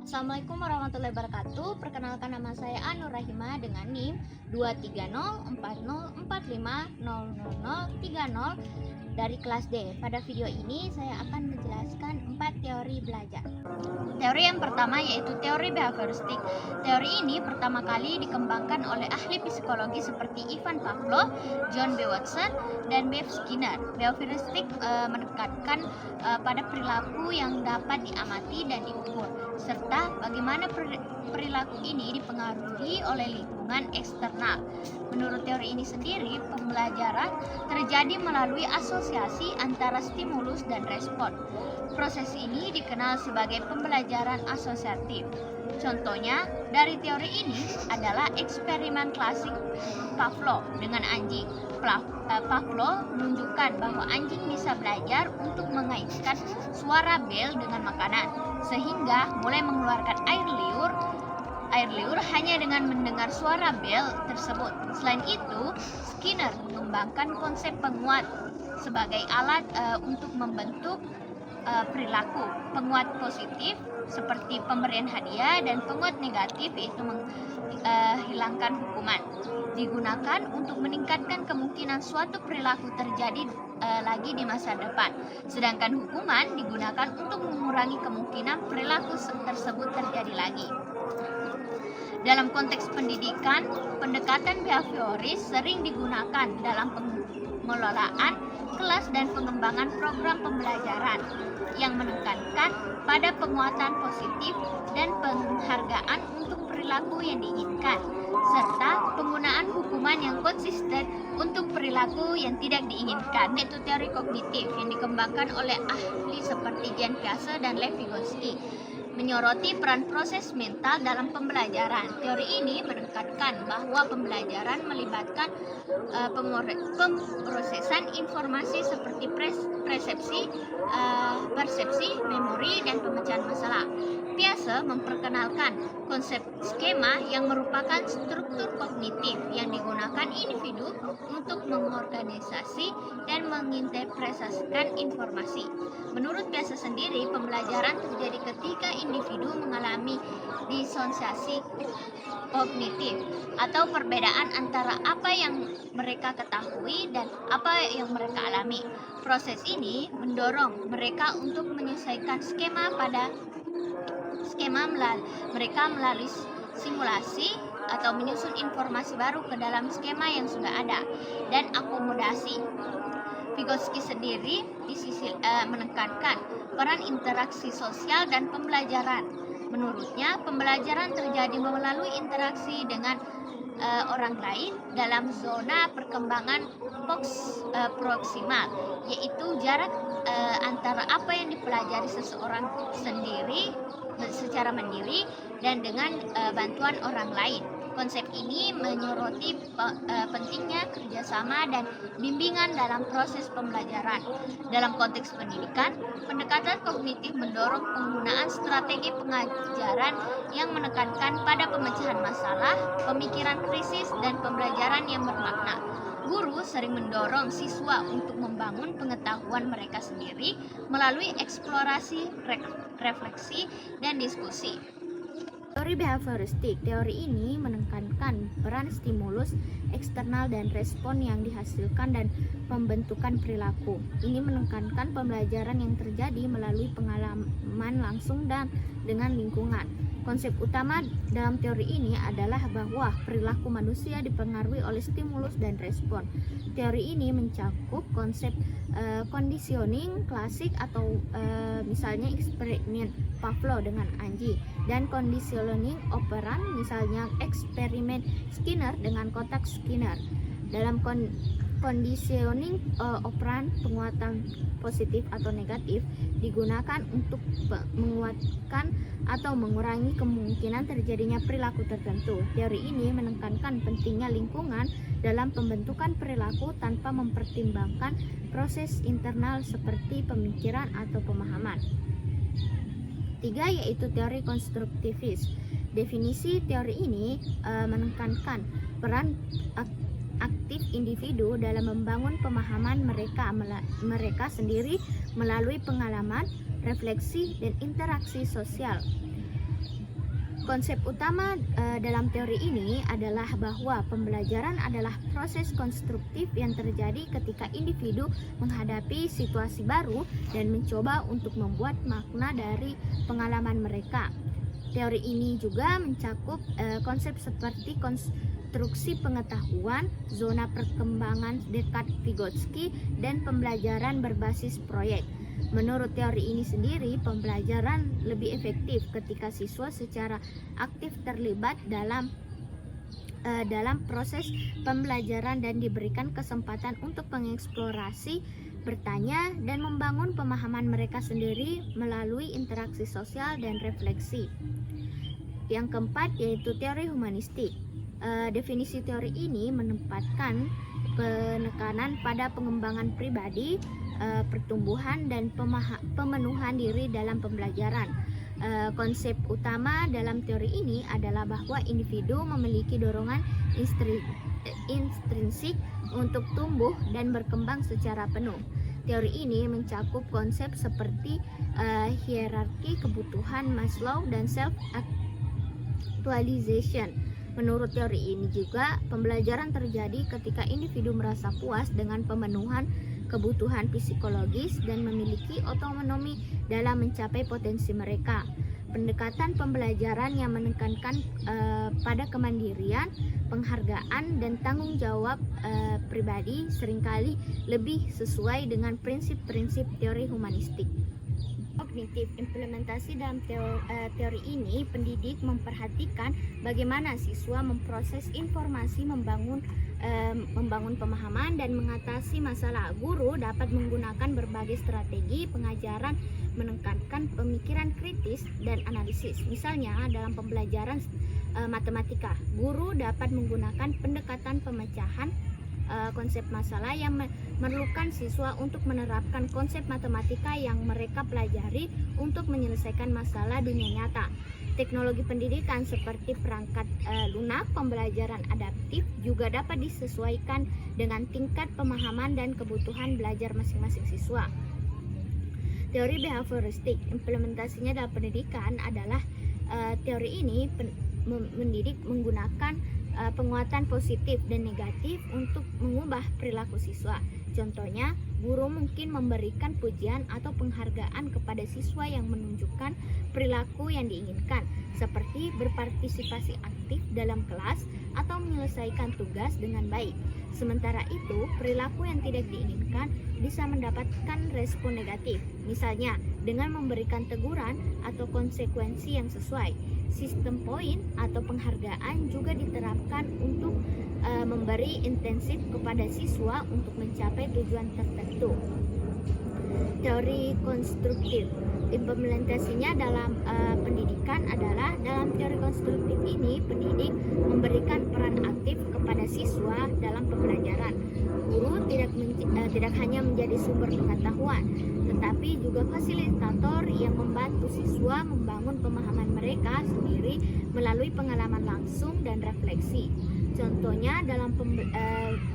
Assalamualaikum warahmatullahi wabarakatuh. Perkenalkan, nama saya Anur Rahima dengan NIM 23040450030 dari kelas D. Pada video ini saya akan menjelaskan 4 teori belajar. Teori yang pertama yaitu teori behavioristik. Teori ini pertama kali dikembangkan oleh ahli psikologi seperti Ivan Pavlov, John B. Watson, dan Bev Skinner. Behavioristik menekankan pada perilaku yang dapat diamati dan diukur, serta bagaimana perilaku ini dipengaruhi oleh lingkungan eksternal. Menurut teori ini sendiri, pembelajaran terjadi melalui asosiasi antara stimulus dan respon. Proses ini dikenal sebagai pembelajaran asosiatif. Contohnya dari teori ini adalah eksperimen klasik Pavlov dengan anjing. Pavlov menunjukkan bahwa anjing bisa belajar untuk mengaitkan suara bel dengan makanan, sehingga mulai mengeluarkan air liur hanya dengan mendengar suara bel tersebut. Selain itu, Skinner mengembangkan konsep penguat sebagai alat untuk membentuk perilaku. Penguat positif seperti pemberian hadiah dan penguat negatif yaitu menghilangkan hukuman digunakan untuk meningkatkan kemungkinan suatu perilaku terjadi lagi di masa depan. Sedangkan hukuman digunakan untuk mengurangi kemungkinan perilaku tersebut terjadi lagi. Dalam konteks pendidikan, pendekatan behavioris sering digunakan dalam pengelolaan kelas dan pengembangan program pembelajaran yang menekankan pada penguatan positif dan penghargaan untuk perilaku yang diinginkan, serta penggunaan hukuman yang konsisten untuk perilaku yang tidak diinginkan. Yaitu teori kognitif yang dikembangkan oleh ahli seperti Jean Piaget dan Lev Vygotsky, menyoroti peran proses mental dalam pembelajaran. Teori ini menekankan bahwa pembelajaran melibatkan pemrosesan informasi seperti persepsi, memori, dan pemecahan masalah. Piaget memperkenalkan konsep skema yang merupakan struktur kognitif yang digunakan individu untuk mengorganisasi dan menginterpretasikan informasi. Menurut Piaget sendiri, pembelajaran terjadi ketika individu mengalami disosiasi kognitif atau perbedaan antara apa yang mereka ketahui dan apa yang mereka alami. Proses ini mendorong mereka untuk menyesuaikan skema mereka melalui simulasi atau menyusun informasi baru ke dalam skema yang sudah ada dan akomodasi. Vygotsky sendiri menekankan peran interaksi sosial dan pembelajaran. Menurutnya, pembelajaran terjadi melalui interaksi dengan orang lain dalam zona perkembangan proksimal, yaitu jarak antara apa yang dipelajari seseorang sendiri secara mandiri dan dengan bantuan orang lain. Konsep ini menyoroti pentingnya kerjasama dan bimbingan dalam proses pembelajaran. Dalam konteks pendidikan, pendekatan kognitif mendorong penggunaan strategi pengajaran yang menekankan pada pemecahan masalah, pemikiran kritis, dan pembelajaran yang bermakna. Guru sering mendorong siswa untuk membangun pengetahuan mereka sendiri melalui eksplorasi, refleksi, dan diskusi. Teori behavioristik. Teori ini menekankan peran stimulus eksternal dan respon yang dihasilkan dan pembentukan perilaku. Ini menekankan pembelajaran yang terjadi melalui pengalaman langsung dan dengan lingkungan. Konsep utama dalam teori ini adalah bahwa perilaku manusia dipengaruhi oleh stimulus dan respon. Teori ini mencakup konsep conditioning klasik atau misalnya eksperimen Pavlov dengan anjing, dan conditioning operan misalnya eksperimen Skinner dengan kotak Skinner. Dalam conditioning operan, penguatan positif atau negatif digunakan untuk menguatkan atau mengurangi kemungkinan terjadinya perilaku tertentu. Teori ini menekankan pentingnya lingkungan dalam pembentukan perilaku tanpa mempertimbangkan proses internal seperti pemikiran atau pemahaman. 3. Yaitu teori konstruktivis. Definisi teori ini menekankan peran aktif individu dalam membangun pemahaman mereka sendiri melalui pengalaman, refleksi, dan interaksi sosial. Konsep utama dalam teori ini adalah bahwa pembelajaran adalah proses konstruktif yang terjadi ketika individu menghadapi situasi baru dan mencoba untuk membuat makna dari pengalaman mereka. Teori ini juga mencakup konsep seperti konstruksi pengetahuan, zona perkembangan dekat Vygotsky, dan pembelajaran berbasis proyek. Menurut teori ini sendiri, pembelajaran lebih efektif ketika siswa secara aktif terlibat dalam proses pembelajaran dan diberikan kesempatan untuk mengeksplorasi, bertanya, dan membangun pemahaman mereka sendiri melalui interaksi sosial dan refleksi. Yang keempat yaitu teori humanistik. Definisi teori ini menempatkan penekanan pada pengembangan pribadi, pertumbuhan, dan pemenuhan diri dalam pembelajaran. Konsep utama dalam teori ini adalah bahwa individu memiliki dorongan intrinsik untuk tumbuh dan berkembang secara penuh. Teori ini mencakup konsep seperti hierarki kebutuhan Maslow dan self-actualization. Menurut teori ini juga, pembelajaran terjadi ketika individu merasa puas dengan pemenuhan kebutuhan psikologis dan memiliki otonomi dalam mencapai potensi mereka. Pendekatan pembelajaran yang menekankan pada kemandirian, penghargaan, dan tanggung jawab pribadi seringkali lebih sesuai dengan prinsip-prinsip teori humanistik. Kognitif implementasi dalam teori ini, pendidik memperhatikan bagaimana siswa memproses informasi, membangun pemahaman, dan mengatasi masalah. Guru dapat menggunakan berbagai strategi pengajaran, menekankan pemikiran kritis dan analisis. Misalnya dalam pembelajaran matematika, guru dapat menggunakan pendekatan pemecahan konsep masalah yang memerlukan siswa untuk menerapkan konsep matematika yang mereka pelajari untuk menyelesaikan masalah dunia nyata. Teknologi pendidikan seperti perangkat lunak pembelajaran adaptif juga dapat disesuaikan dengan tingkat pemahaman dan kebutuhan belajar masing-masing siswa. Teori behavioristik implementasinya dalam pendidikan adalah teori ini mendidik menggunakan penguatan positif dan negatif untuk mengubah perilaku siswa. Contohnya, guru mungkin memberikan pujian atau penghargaan kepada siswa yang menunjukkan perilaku yang diinginkan, seperti berpartisipasi aktif dalam kelas atau menyelesaikan tugas dengan baik. Sementara itu, perilaku yang tidak diinginkan bisa mendapatkan respon negatif, misalnya dengan memberikan teguran atau konsekuensi yang sesuai. Sistem poin atau penghargaan juga diterapkan untuk memberi insentif kepada siswa untuk mencapai tujuan tertentu. Teori konstruktif implementasinya dalam pendidikan adalah dalam teori konstruktif ini, pendidik memberikan peran aktif kepada siswa dalam pembelajaran. Guru tidak hanya menjadi sumber pengetahuan, tetapi juga fasilitator yang membantu siswa membangun pemahaman mereka sendiri melalui pengalaman langsung dan refleksi. Contohnya dalam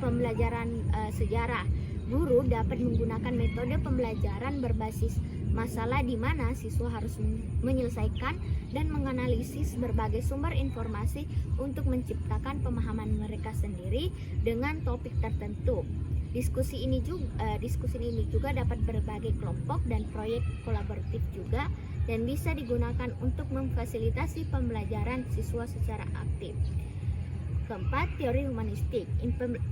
pembelajaran sejarah, guru dapat menggunakan metode pembelajaran berbasis masalah di mana siswa harus menyelesaikan dan menganalisis berbagai sumber informasi untuk menciptakan pemahaman mereka sendiri dengan topik tertentu. Diskusi ini juga dapat berbagai kelompok dan proyek kolaboratif juga, dan bisa digunakan untuk memfasilitasi pembelajaran siswa secara aktif. Keempat, teori humanistik.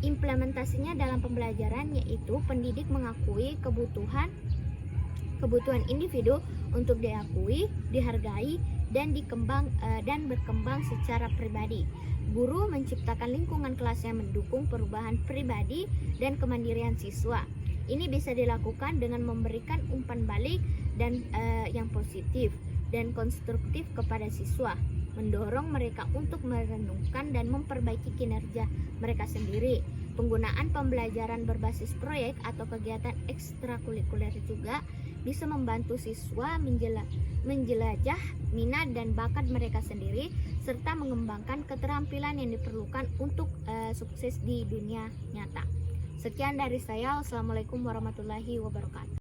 Implementasinya dalam pembelajaran yaitu pendidik mengakui kebutuhan individu untuk diakui, dihargai, dan berkembang secara pribadi. Guru menciptakan lingkungan kelas yang mendukung perubahan pribadi dan kemandirian siswa. Ini bisa dilakukan dengan memberikan umpan balik dan yang positif dan konstruktif kepada siswa, mendorong mereka untuk merenungkan dan memperbaiki kinerja mereka sendiri. Penggunaan pembelajaran berbasis proyek atau kegiatan ekstrakurikuler juga bisa membantu siswa menjelajah minat dan bakat mereka sendiri, serta mengembangkan keterampilan yang diperlukan untuk sukses di dunia nyata. Sekian dari saya. Wassalamualaikum warahmatullahi wabarakatuh.